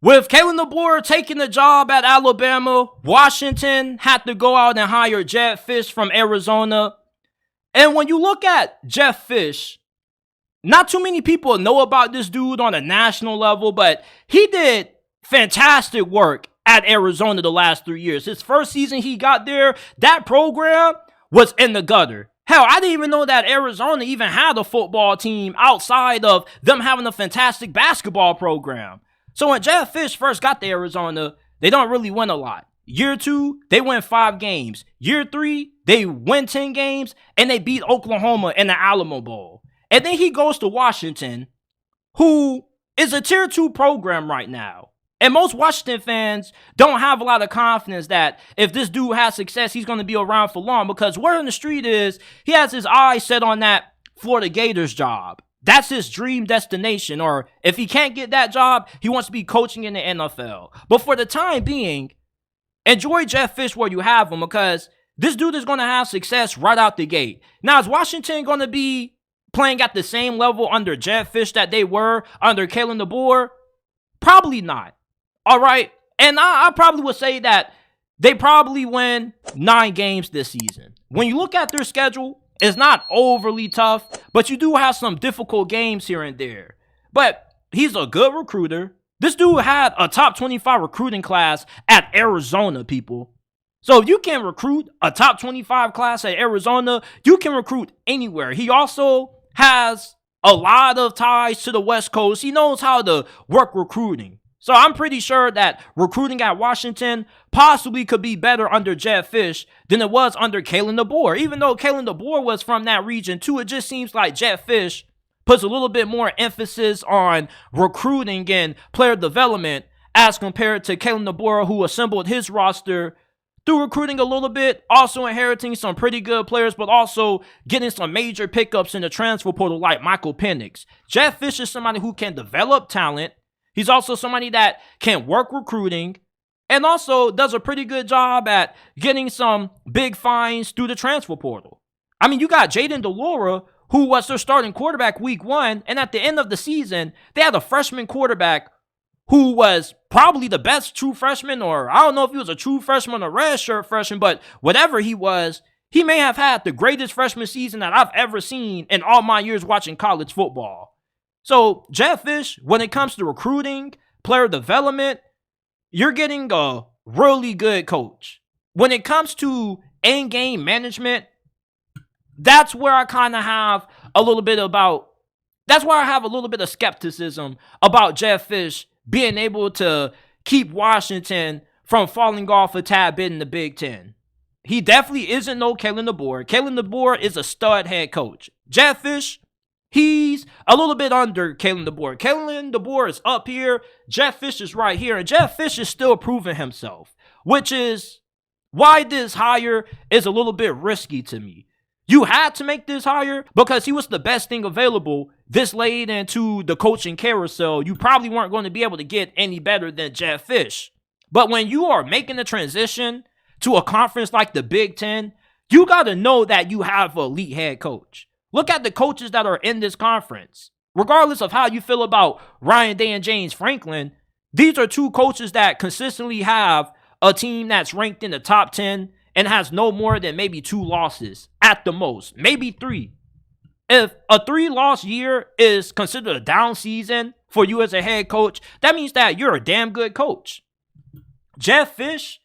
With Kalen DeBoer taking the job at Alabama, Washington had to go out and hire Jedd Fisch from Arizona. And when you look at Jedd Fisch, not too many people know about this dude on a national level, but he did fantastic work at Arizona the last 3 years. His first season he got there, that program was in the gutter. Hell, I didn't even know that Arizona even had a football team outside of them having a fantastic basketball program. So when Jedd Fisch first got to Arizona, they don't really win a lot. Year 2, they win 5 games. Year 3, they win 10 games, and they beat Oklahoma in the Alamo Bowl. And then he goes to Washington, who is a Tier 2 program right now. And most Washington fans don't have a lot of confidence that if this dude has success, he's going to be around for long. Because word on the street is he has his eyes set on that Florida Gators job. That's his dream destination. Or if he can't get that job, he wants to be coaching in the NFL. But for the time being, enjoy Jedd Fisch where you have him, because this dude is going to have success right out the gate. Now, is Washington going to be playing at the same level under Jedd Fisch that they were under Kalen DeBoer? Probably not. All right. And I probably would say that they probably win 9 games this season. When you look at their schedule, it's not overly tough, but you do have some difficult games here and there. But he's a good recruiter. This dude had a top 25 recruiting class at Arizona, people. So if you can recruit a top 25 class at Arizona, you can recruit anywhere. He also has a lot of ties to the West Coast. He knows how to work recruiting. So I'm pretty sure that recruiting at Washington possibly could be better under Jedd Fisch than it was under Kalen DeBoer. Even though Kalen DeBoer was from that region too, it just seems like Jedd Fisch puts a little bit more emphasis on recruiting and player development as compared to Kalen DeBoer, who assembled his roster through recruiting a little bit, also inheriting some pretty good players, but also getting some major pickups in the transfer portal like Michael Penix. Jedd Fisch is somebody who can develop talent. He's also somebody that can work recruiting and also does a pretty good job at getting some big finds through the transfer portal. I mean, you got Jayden de Laura, who was their starting quarterback week 1, and at the end of the season, they had a freshman quarterback who was probably the best true freshman, or I don't know if he was a true freshman or redshirt freshman, but whatever he was, he may have had the greatest freshman season that I've ever seen in all my years watching college football. So, Jedd Fisch, when it comes to recruiting, player development, you're getting a really good coach. When it comes to in-game management, that's where I kind of have a little bit about, that's where I have a little bit of skepticism about Jedd Fisch being able to keep Washington from falling off a tad bit in the Big Ten. He definitely isn't no Kalen DeBoer. Kalen DeBoer is a stud head coach. Jedd Fisch, he's a little bit under Kalen DeBoer. Kalen DeBoer is up here. Jedd Fisch is right here. And Jedd Fisch is still proving himself, which is why this hire is a little bit risky to me. You had to make this hire because he was the best thing available this late into the coaching carousel. You probably weren't going to be able to get any better than Jedd Fisch. But when you are making the transition to a conference like the Big Ten, you got to know that you have an elite head coach. Look at the coaches that are in this conference. Regardless of how you feel about Ryan Day and James Franklin, these are 2 coaches that consistently have a team that's ranked in the top 10 and has no more than maybe 2 losses at the most, maybe 3. If a 3-loss year is considered a down season for you as a head coach, that means that you're a damn good coach. Jedd Fisch,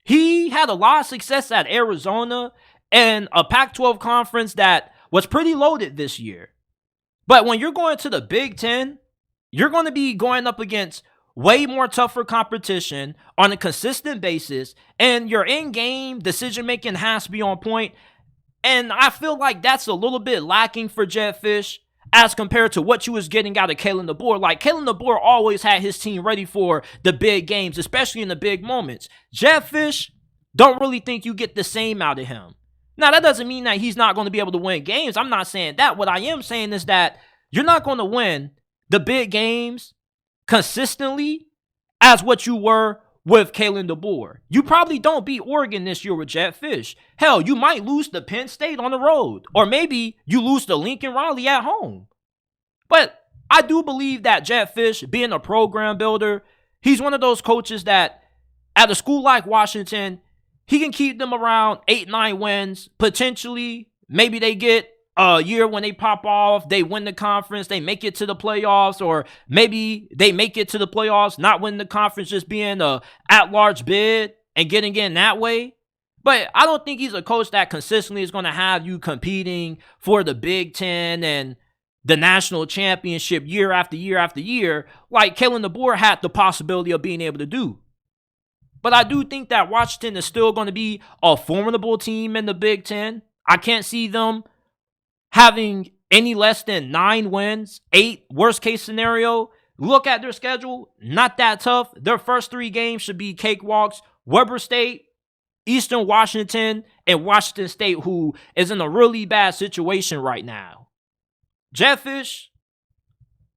he had a lot of success at Arizona and a Pac-12 conference that was pretty loaded this year. But when you're going to the Big Ten, you're going to be going up against way more tougher competition on a consistent basis, and your in-game decision-making has to be on point. And I feel like that's a little bit lacking for Jedd Fisch as compared to what you was getting out of Kalen DeBoer. Like, Kalen DeBoer always had his team ready for the big games, especially in the big moments. Jedd Fisch, don't really think you get the same out of him. Now, that doesn't mean that he's not going to be able to win games. I'm not saying that. What I am saying is that you're not going to win the big games consistently as what you were with Kalen DeBoer. You probably don't beat Oregon this year with Jedd Fisch. Hell, you might lose to Penn State on the road. Or maybe you lose to Lincoln Riley at home. But I do believe that Jedd Fisch, being a program builder, He's one of those coaches that at a school like Washington, he can keep them around 8-9 wins. Potentially, maybe they get a year when they pop off, they win the conference, they make it to the playoffs, or maybe they make it to the playoffs, not win the conference, just being a at-large bid and getting in that way. But I don't think he's a coach that consistently is going to have you competing for the Big Ten and the national championship year after year after year, like Kalen DeBoer had the possibility of being able to do. But I do think that Washington is still going to be a formidable team in the Big Ten. I can't see them having any less than 9 wins, 8, worst case scenario. Look at their schedule, not that tough. Their first 3 games should be cakewalks. Weber State, Eastern Washington, and Washington State, who is in a really bad situation right now. Jedd Fisch,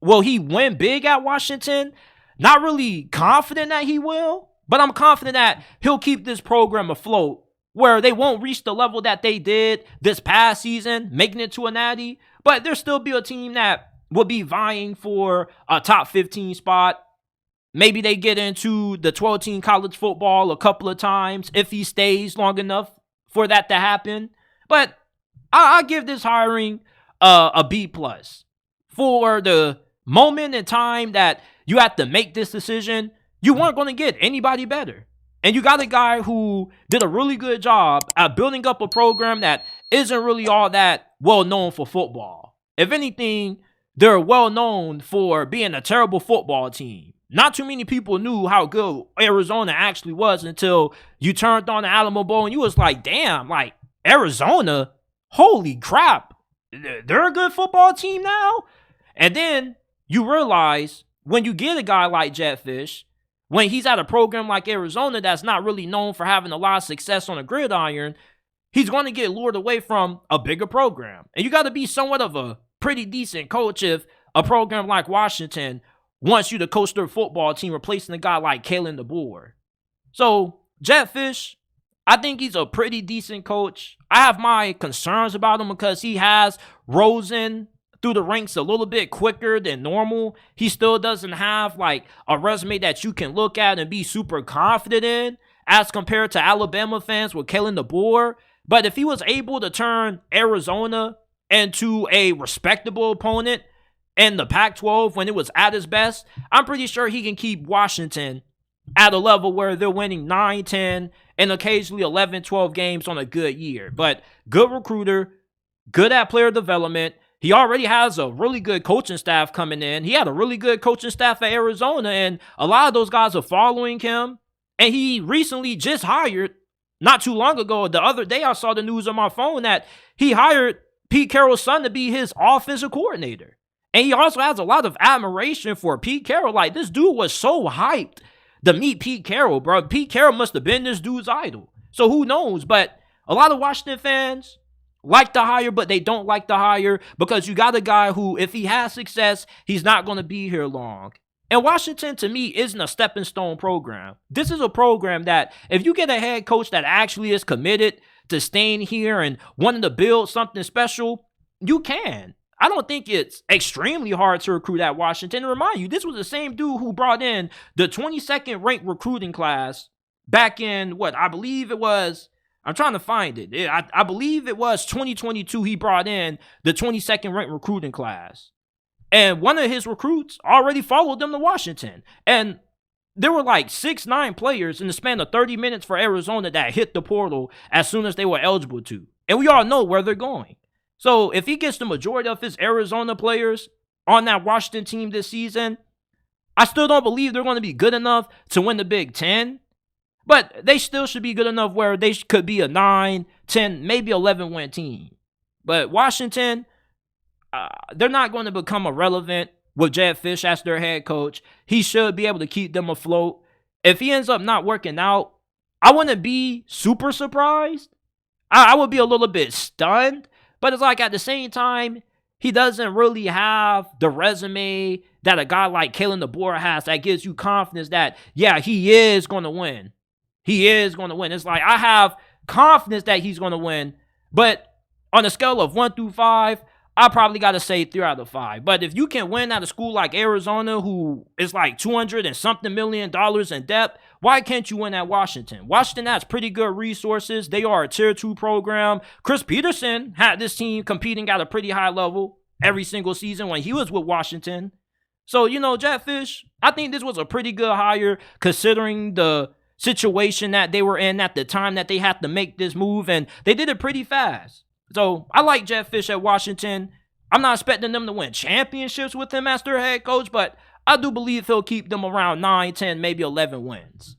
will he win big at Washington? Not really confident that he will, but I'm confident that he'll keep this program afloat where they won't reach the level that they did this past season, making it to a natty, but there'll still be a team that will be vying for a top 15 spot. Maybe they get into the 12-team college football a couple of times if he stays long enough for that to happen. But I'll give this hiring a B+. For the moment in time that you have to make this decision, you weren't going to get anybody better. And you got a guy who did a really good job at building up a program that isn't really all that well known for football. If anything, they're well known for being a terrible football team. Not too many people knew how good Arizona actually was until you turned on the Alamo Bowl and you was like, damn, like Arizona, holy crap, they're a good football team now? And then you realize when you get a guy like Jedd Fisch, when he's at a program like Arizona that's not really known for having a lot of success on a gridiron, he's going to get lured away from a bigger program. And you got to be somewhat of a pretty decent coach if a program like Washington wants you to coach their football team, replacing a guy like Kalen DeBoer. So, Jedd Fisch, I think he's a pretty decent coach. I have my concerns about him because he has risen through the ranks a little bit quicker than normal. He still doesn't have like a resume that you can look at and be super confident in as compared to Alabama fans with Kalen DeBoer. But if he was able to turn Arizona into a respectable opponent in the Pac-12 when it was at its best, I'm pretty sure he can keep Washington at a level where they're winning 9, 10, and occasionally 11, 12 games on a good year. But good recruiter, good at player development. He already has a really good coaching staff coming in. He had a really good coaching staff at Arizona, and a lot of those guys are following him. And he recently just hired, not too long ago, the other day I saw the news on my phone that he hired Pete Carroll's son to be his offensive coordinator. And he also has a lot of admiration for Pete Carroll. Like, this dude was so hyped to meet Pete Carroll, bro. Pete Carroll must have been this dude's idol. So who knows? But a lot of Washington fans like the hire, but they don't like the hire because you got a guy who, if he has success, he's not going to be here long. And Washington, to me, isn't a stepping stone program. This is a program that if you get a head coach that actually is committed to staying here and wanting to build something special, you can. I don't think it's extremely hard to recruit at Washington. And remind you, this was the same dude who brought in the 22nd ranked recruiting class back in I believe it was, I'm trying to find it. I believe it was 2022 he brought in the 22nd ranked recruiting class. And one of his recruits already followed them to Washington. And there were like 6-9 players in the span of 30 minutes for Arizona that hit the portal as soon as they were eligible to. And we all know where they're going. So if he gets the majority of his Arizona players on that Washington team this season, I still don't believe they're going to be good enough to win the Big Ten. But they still should be good enough where they could be a 9, 10, maybe 11 win team. But Washington, they're not going to become irrelevant with Jedd Fisch as their head coach. He should be able to keep them afloat. If he ends up not working out, I wouldn't be super surprised. I would be a little bit stunned. But it's like at the same time, he doesn't really have the resume that a guy like Kalen DeBoer has that gives you confidence that, yeah, he is going to win. He is going to win. It's like I have confidence that he's going to win. But on a scale of 1 through 5, I probably got to say 3 out of 5. But if you can win at a school like Arizona, who is like $200 and something million in debt, why can't you win at Washington? Washington has pretty good resources. They are a tier 2 program. Chris Peterson had this team competing at a pretty high level every single season when he was with Washington. So, Jedd Fisch, I think this was a pretty good hire considering the situation that they were in at the time that they had to make this move, and they did it pretty fast. So I like Jedd Fisch at Washington. I'm not expecting them to win championships with him as their head coach, but I do believe he'll keep them around 9, 10, maybe 11 wins.